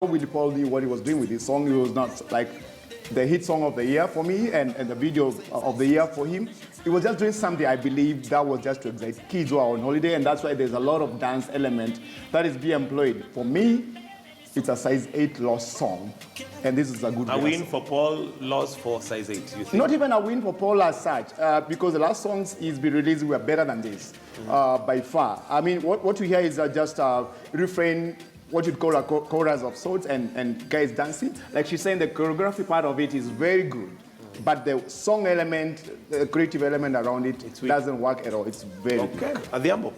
Willie Paul knew what he was doing with this song. It was not like the hit song of the year for me and the video of the year for him. He was just doing something I believe that was just to excite kids who are on holiday, and that's why there's a lot of dance element that is being employed. For me, it's a size 8 lost song, and this is a good A win for Paul, loss for size 8, you think? Not even a win for Paul as such, because the last songs he's been releasing were better than this, by far. I mean, what we hear is just a refrain, what you'd call a chorus of sorts, and guys dancing. Like she's saying, the choreography part of it is very good, but the song element, the creative element around it, doesn't work at all. It's very weak. Adhiambo.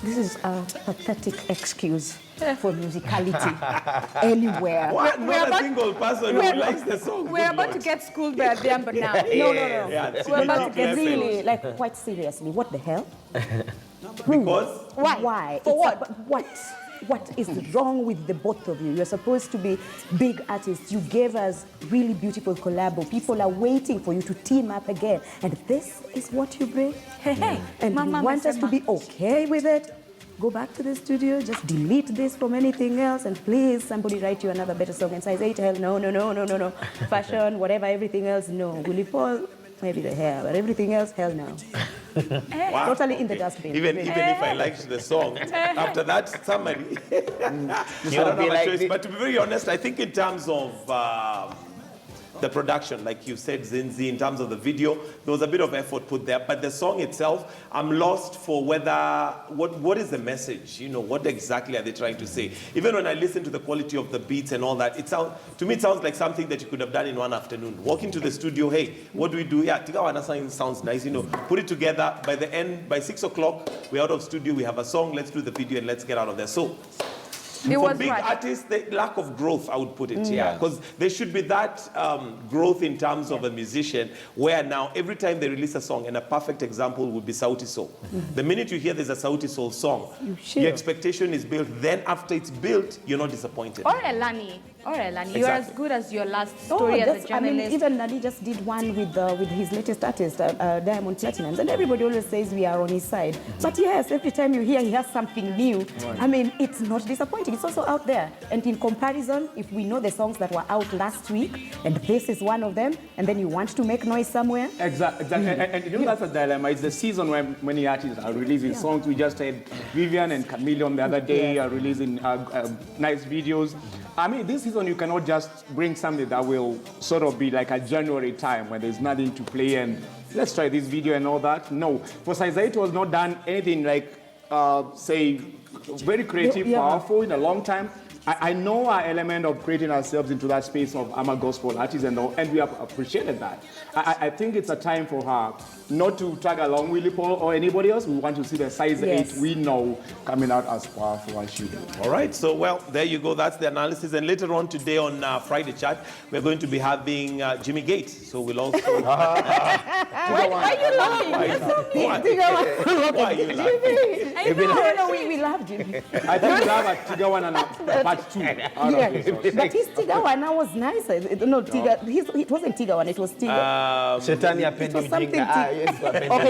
This is a pathetic excuse for musicality anywhere. Not a single person who likes the song. We're about to get schooled by Adhiambo now. No. Yeah, We're about to get really, like, quite seriously. What the hell? Because? Why? For what? What is wrong with the both of you? You're supposed to be big artists. You gave us really beautiful collabo. People are waiting for you to team up again. And this is what you bring? Hey. And you want us to be okay with it? Go back to the studio, just delete this from anything else, and please, somebody write you another better song. And size 8, hell no. Fashion, whatever, everything else, no. Willie Paul, maybe the hair, but everything else, hell no. Wow. Totally in the dustbin. Even if I liked the song, after that, somebody. I don't have a choice. But to be very honest, I think in terms of the production, like you said, Zinzi, in terms of the video, there was a bit of effort put there. But the song itself, I'm lost for what is the message? You know, what exactly are they trying to say? Even when I listen to the quality of the beats and all that, to me it sounds like something that you could have done in one afternoon. Walk into the studio, hey, what do we do? Yeah, Tigawana sounds nice, you know. Put it together. By the end, by 6 o'clock, we're out of studio, we have a song, let's do the video and let's get out of there. So, for big artists, the lack of growth, I would put it here. Because there should be that growth in terms of a musician, where now every time they release a song, and a perfect example would be Sauti Sol. The minute you hear there's a Sauti Sol song, your expectation is built. Then after it's built, you're not disappointed. Or Elani. Exactly. You're as good as your last story as a journalist. I mean, even Nadi just did one with his latest artist, Diamond Platnumz, and everybody always says we are on his side. But yes, every time you hear he has something new, I mean, it's not disappointing. It's also out there. And in comparison, if we know the songs that were out last week, and this is one of them, and then you want to make noise somewhere. Exactly. And you know, that's a dilemma. It's the season when many artists are releasing songs. We just had Vivian and Chameleon the other day are releasing nice videos. I mean, this season you cannot just bring something that will sort of be like a January time when there's nothing to play and let's try this video and all that. No, for Size 8 was not done anything like, say, very creative, powerful in a long time. I know our element of creating ourselves into that space of I'm a gospel artist and we have appreciated that. I think it's a time for her not to tag along Willie Paul or anybody else. We want to see the Size 8 we know coming out as powerful as she did. All right, so well, there you go. That's the analysis. And later on today on Friday Chat, we're going to be having Jimmy Gates. So we'll also... Why are you laughing? Why are you laughing? No, we love Jimmy. I think we love a Tigawan and a part 2. But his Tigawana was nice. No, it wasn't Tigawan, it was Tigawan. Shetani it was something. Okay,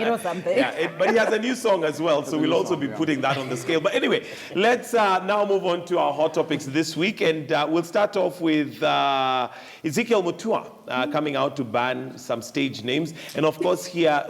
it was something. Yeah, but he has a new song as well, so we'll also be putting that on the scale. But anyway, let's now move on to our hot topics this week, and we'll start off with Ezekiel Mutua coming out to ban some stage names. And of course here,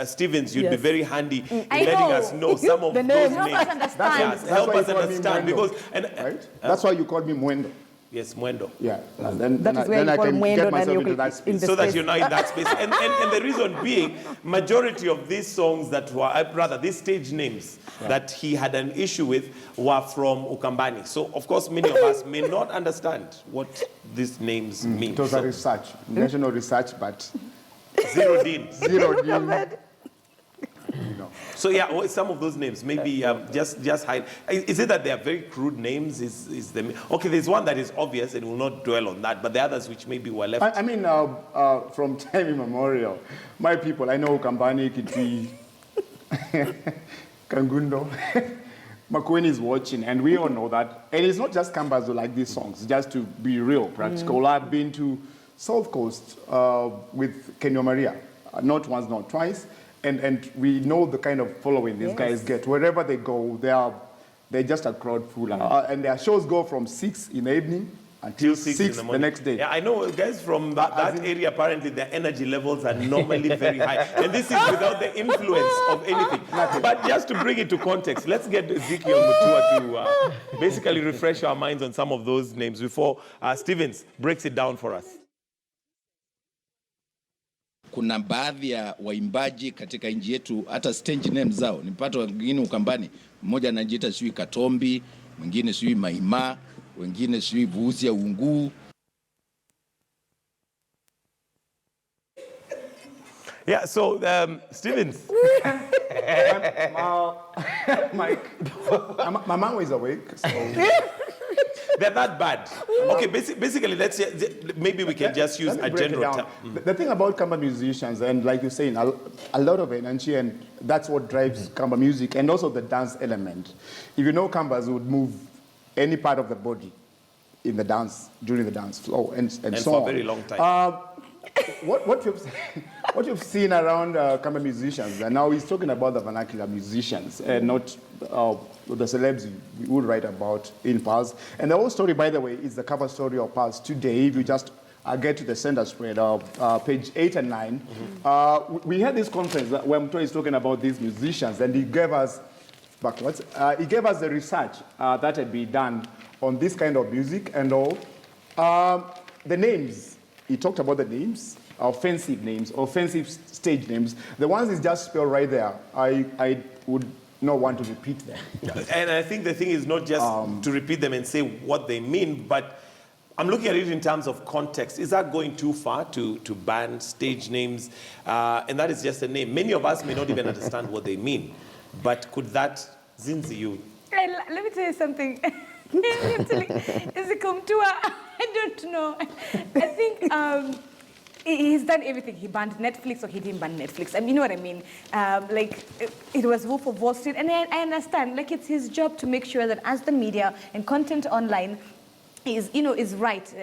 Stevens, you'd be very handy in letting us know some of those names. Help us understand. Help us understand, because... right? That's why you called me Mwendo. Yes, Mwendo. Yeah. That is where you call Mwendo and you that space. So that you're not in that space. And the reason being, majority of these songs that were, rather, these stage names that he had an issue with were from Ukambani. So, of course, many of us may not understand what these names mean. It was a research, national research, but... Zero din. No. So yeah, some of those names maybe just hide. Is it that they are very crude names? Okay? There's one that is obvious, and we'll not dwell on that. But the others which maybe were left. I mean, from time immemorial, my people. I know Kambani, Kitui, Kangundo. Makueni is watching, and we all know that. And it's not just Kambas who like these songs. Just to be real, practical. I've been to South Coast with Kenya Maria, not once, not twice. And we know the kind of following these guys get. Wherever they go, they are they're just a crowd full. And their shows go from 6 in the evening until 6 in the morning. the next day. Yeah, I know guys from that area, apparently their energy levels are normally very high. And this is without the influence of anything. But just to bring it to context, let's get Ezekiel Mutua to basically refresh our minds on some of those names before Stevens breaks it down for us. Kuna baadhi ya waimbaji katika nchi yetu hata stage names zao nipata wengine Ukambani, mmoja anajiita sijui Katombi, mwingine sijui Maima, wengine sijui Buzi ya Unguu. Yeah, so Stevens. Mike, my mom is awake, so... They're that bad. Okay, basically, maybe we can just use a general term. The thing about Kamba musicians, and like you're saying, a lot of energy, and that's what drives Kamba music, and also the dance element. If you know, Kambas would move any part of the body in the dance, during the dance flow, and so for on. a very long time. What you've seen around Kamba musicians, and now he's talking about the vernacular musicians, and not the celebs we would write about in Pulse. And the whole story, by the way, is the cover story of Pulse today. If you just get to the center spread of page 8 and 9, we had this conference where Mto is talking about these musicians, and he gave us backwards. He gave us the research that had been done on this kind of music and all. The names, he talked about the names, offensive names, offensive stage names. The ones is just spelled right there. I would not want to repeat them. And I think the thing is not just to repeat them and say what they mean, but I'm looking at it in terms of context. Is that going too far to ban stage names? And that is just a name. Many of us may not even understand what they mean. But could that, Zinzi, you? Let me tell you something. Ezekiel Mutua, I don't know. I think he's done everything. He banned Netflix or he didn't ban Netflix. I mean, you know what I mean? Like, it was Wolf of Wall Street. And I understand, like, it's his job to make sure that as the media and content online is right.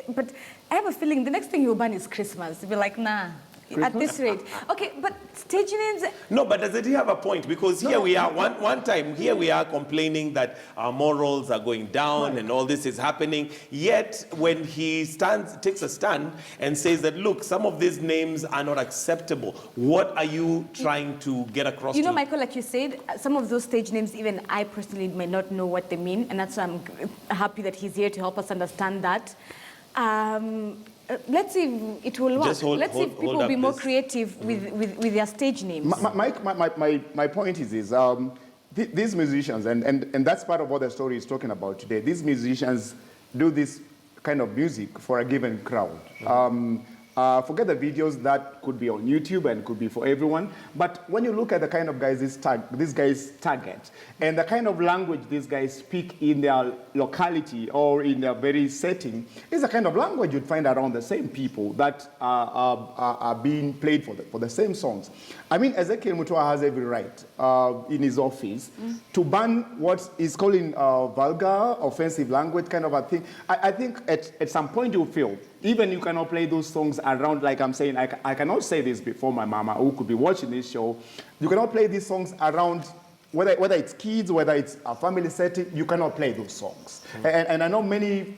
But I have a feeling the next thing he'll ban is Christmas. He'll be like, nah. Christmas? At this rate. Okay, but stage names... No, but does it have a point? Because here we are, one time, here we are complaining that our morals are going down and all this is happening. Yet, when he takes a stand and says that, look, some of these names are not acceptable, what are you trying to get across to? You know, Michael, like you said, some of those stage names, even I personally may not know what they mean, and that's why I'm happy that he's here to help us understand that. Let's see if it will work. Let's see if people will be more creative with their stage names. My point is these musicians, and that's part of what the story is talking about today, these musicians do this kind of music for a given crowd. Forget the videos that could be on YouTube and could be for everyone. But when you look at the kind of guys these guys target, and the kind of language these guys speak in their locality or in their very setting, is the kind of language you'd find around the same people that are being played for the same songs. I mean, Ezekiel Mutua has every right in his office to ban what is calling vulgar, offensive language kind of a thing. I think at some point you feel, even you cannot play those songs around, like I'm saying, I cannot say this before my mama who could be watching this show. You cannot play these songs around, whether it's kids, whether it's a family setting, you cannot play those songs. And I know many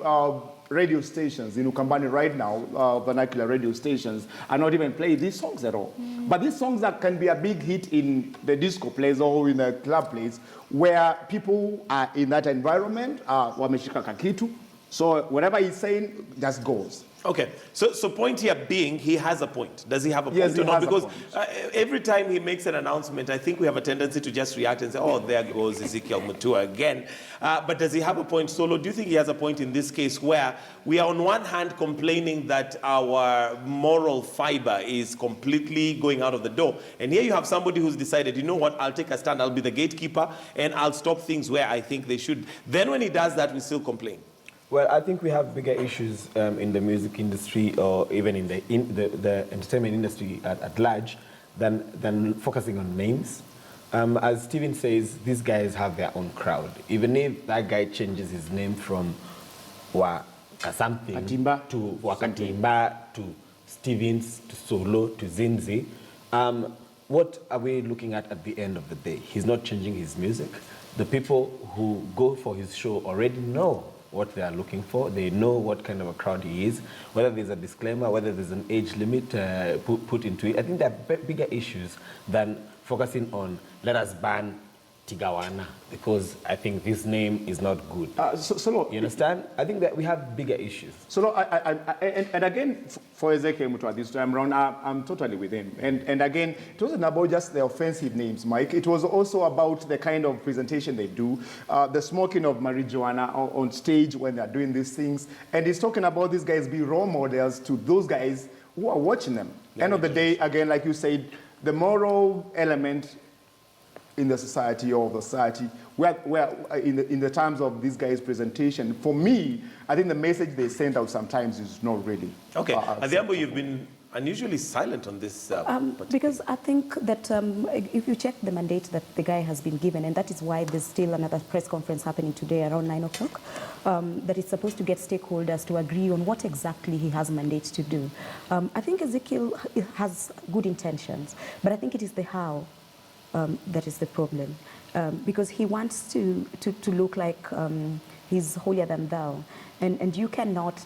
radio stations in Ukambani right now, vernacular radio stations, are not even playing these songs at all. But these songs that can be a big hit in the disco place or in the club place, where people are in that environment, wameshika kakitu. So whatever he's saying just goes. Okay, so point here being, he has a point. Does he have a point? Yes, he or not? has a Because point. every time he makes an announcement, I think we have a tendency to just react and say, oh, there goes Ezekiel Mutua again. But does he have a point, Solo? Do you think he has a point in this case where we are on one hand complaining that our moral fiber is completely going out of the door, and here you have somebody who's decided, you know what, I'll take a stand, I'll be the gatekeeper, and I'll stop things where I think they should. Then when he does that, we still complain. Well, I think we have bigger issues in the music industry or even in the entertainment industry at large than focusing on names. As Steven says, these guys have their own crowd. Even if that guy changes his name from something to Wakatimba to Stevens to Solo to Zinzi, what are we looking at the end of the day? He's not changing his music. The people who go for his show already know what they are looking for. They know what kind of a crowd he is, whether there's a disclaimer, whether there's an age limit put into it. I think there are bigger issues than focusing on, let us ban Tigawana, because I think this name is not good. You understand? I think that we have bigger issues. So, and again, for Ezekiel Mutua this time around, I'm totally with him. And again, it wasn't about just the offensive names, Mike. It was also about the kind of presentation they do, the smoking of marijuana on stage when they're doing these things. And he's talking about these guys be role models to those guys who are watching them. End of the day, again, like you said, the moral element in the society or the society, where in the terms of this guy's presentation, for me, I think the message they send out sometimes is not really. Okay, Adhiambo, you've been unusually silent on this. Because I think that if you check the mandate that the guy has been given, and that is why there's still another press conference happening today around 9 o'clock, that is supposed to get stakeholders to agree on what exactly he has mandate to do. I think Ezekiel has good intentions, but I think it is the how that is the problem, because he wants to look like he's holier than thou, and you cannot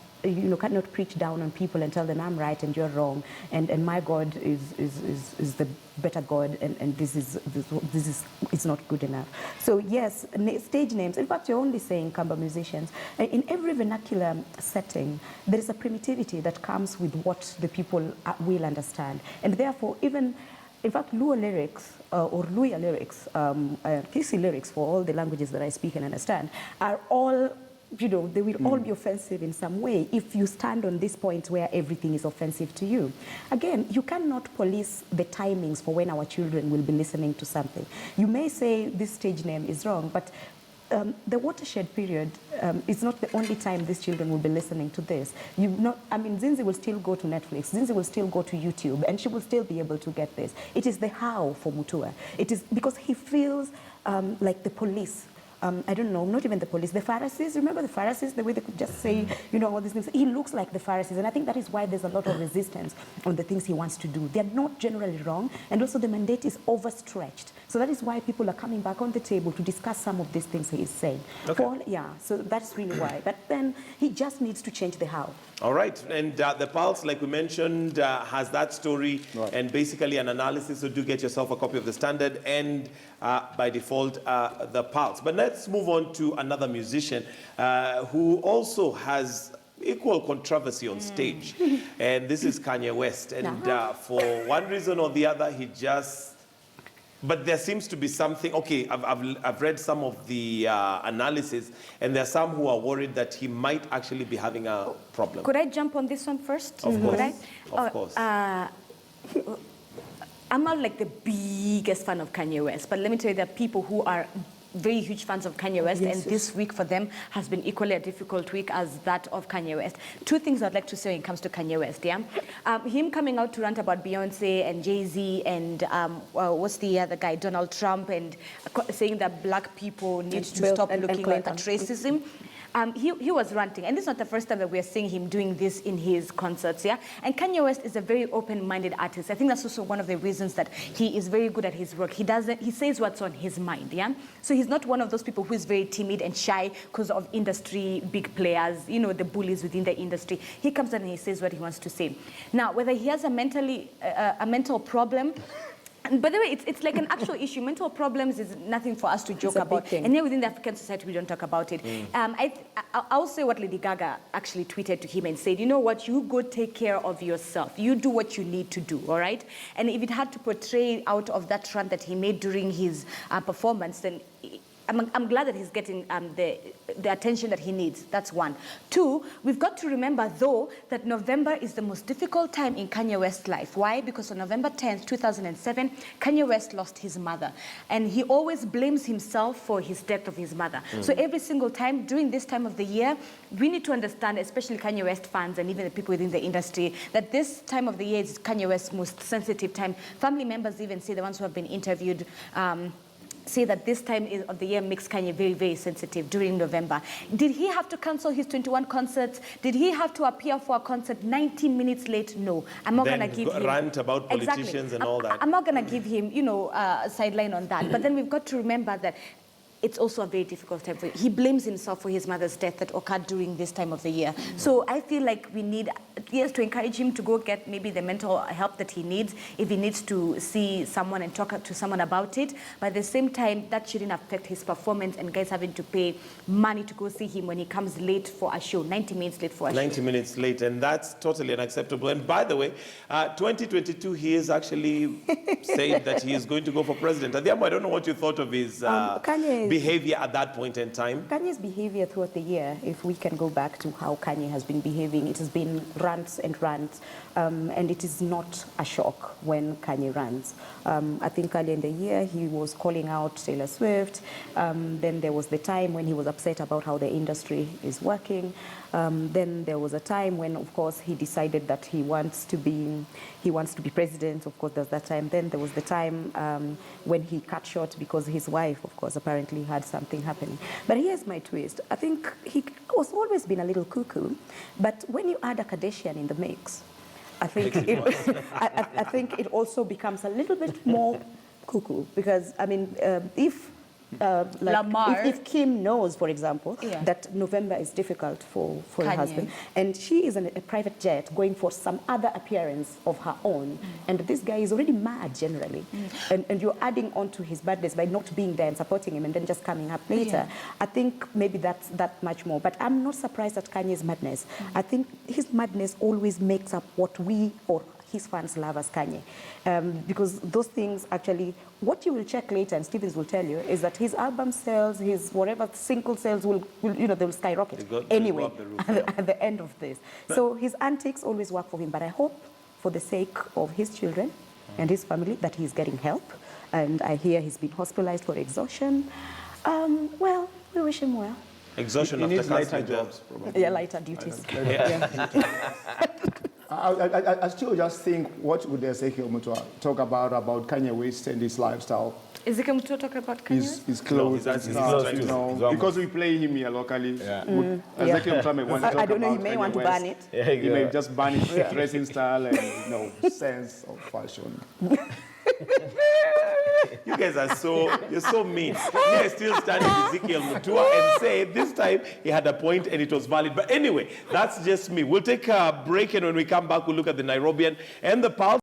preach down on people and tell them I'm right and you're wrong, and my God is the better God, and this is not good enough. So yes, stage names. In fact, you're only saying Kamba musicians. In every vernacular setting, there is a primitivity that comes with what the people will understand, and therefore even. In fact, Luo lyrics or Luya lyrics, Kisi lyrics for all the languages that I speak and understand, are all, they will all be offensive in some way if you stand on this point where everything is offensive to you. Again, you cannot police the timings for when our children will be listening to something. You may say this stage name is wrong, but the watershed period is not the only time these children will be listening to this. Zinzi will still go to Netflix, Zinzi will still go to YouTube, and she will still be able to get this. It is the how for Mutua. It is because he feels like the police. I don't know, not even the police, the Pharisees. Remember the Pharisees, the way they could just say, all these things. He looks like the Pharisees, and I think that is why there's a lot of resistance on the things he wants to do. They're not generally wrong, and also the mandate is overstretched. So that is why people are coming back on the table to discuss some of these things he is saying. Okay. So that's really why. But then he just needs to change the how. All right, and the Pulse, like we mentioned, has that story and basically an analysis, so do get yourself a copy of the Standard and by default, the Pulse. But let's move on to another musician who also has equal controversy on stage, and this is Kanye West. And for one reason or the other, he just... But there seems to be something, okay, I've read some of the analysis, and there are some who are worried that he might actually be having a problem. Could I jump on this one first? Of course, of course. I'm not like the biggest fan of Kanye West, but let me tell you, there are people who are very huge fans of Kanye West, and this week for them has been equally a difficult week as that of Kanye West. Two things I'd like to say when it comes to Kanye West, him coming out to rant about Beyonce and Jay-Z and what's the other guy, Donald Trump, and saying that black people need to stop looking at racism. He was ranting, and this is not the first time that we are seeing him doing this in his concerts, And Kanye West is a very open-minded artist. I think that's also one of the reasons that he is very good at his work. He says what's on his mind, So he's not one of those people who is very timid and shy because of industry big players, the bullies within the industry. He comes in and he says what he wants to say. Now, whether he has a mental problem. And by the way, it's like an actual issue. Mental problems is nothing for us to joke about. And here within the African society, we don't talk about it. I'll say what Lady Gaga actually tweeted to him and said, you know what, you go take care of yourself. You do what you need to do, all right? And if it had to portray out of that rant that he made during his performance, then I'm glad that he's getting the attention that he needs. That's one. Two, we've got to remember, though, that November is the most difficult time in Kanye West's life. Why? Because on November 10th, 2007, Kanye West lost his mother. And he always blames himself for his death of his mother. So every single time, during this time of the year, we need to understand, especially Kanye West fans and even the people within the industry, that this time of the year is Kanye West's most sensitive time. Family members even say, the ones who have been interviewed, say that this time of the year makes Kanye very, very sensitive during November. Did he have to cancel his 21 concerts? Did he have to appear for a concert 90 minutes late? No. I'm not going to give him... rant about politicians and all that. I'm not going to give him, a sideline on that. But then we've got to remember that it's also a very difficult time for him. He blames himself for his mother's death that occurred during this time of the year. So I feel like we need, yes, to encourage him to go get maybe the mental help that he needs, if he needs to see someone and talk to someone about it. But at the same time, that shouldn't affect his performance and guys having to pay money to go see him when he comes late for a show, 90 minutes late for a show. 90 minutes late, and that's totally unacceptable. And by the way, 2022, he is actually saying that he is going to go for president. Adhiambo, I don't know what you thought of his behavior at that point in time. Kanye's behavior throughout the year, if we can go back to how Kanye has been behaving, it has been rants and rants, and it is not a shock when Kanye rants. I think earlier in the year, he was calling out Taylor Swift. Then there was the time when he was upset about how the industry is working. Then there was a time when, of course, he decided that he wants to be president. Of course, there's that time. Then there was the time when he cut short because his wife, of course, apparently had something happening. But here's my twist. I think he was always been a little cuckoo, but when you add a Kardashian in the mix, I think I think it also becomes a little bit more cuckoo, because I mean, if Kim knows, for example, that November is difficult for her husband, and she is in a private jet going for some other appearance of her own, and this guy is already mad generally, and you're adding on to his badness by not being there and supporting him and then just coming up later. I think maybe that's that much more. But I'm not surprised at Kanye's madness. I think his madness always makes up what we or his fans love as Kanye, because those things actually, what you will check later, and Stevens will tell you, is that his album sales, his whatever single sales will they'll skyrocket anyway at the end of this. So his antics always work for him, but I hope for the sake of his children and his family that he's getting help. And I hear he's been hospitalized for exhaustion. Well, we wish him well. Exhaustion after lighter jobs, probably. Yeah, lighter duties. I still just think, what would Ezekiel Mutua talk about Kanye West and his lifestyle? Ezekiel Mutua talk about Kanye West? His clothes and stuff, because we play him here locally. Ezekiel Mutua may want to talk I don't know, he about may Kanye want to West. ban it. He may just ban his dressing style and sense of fashion. You guys are you're so mean. I still stand with Ezekiel Mutua and say this time he had a point and it was valid. But anyway, that's just me. We'll take a break, and when we come back, we'll look at the Nairobian and the Pulse.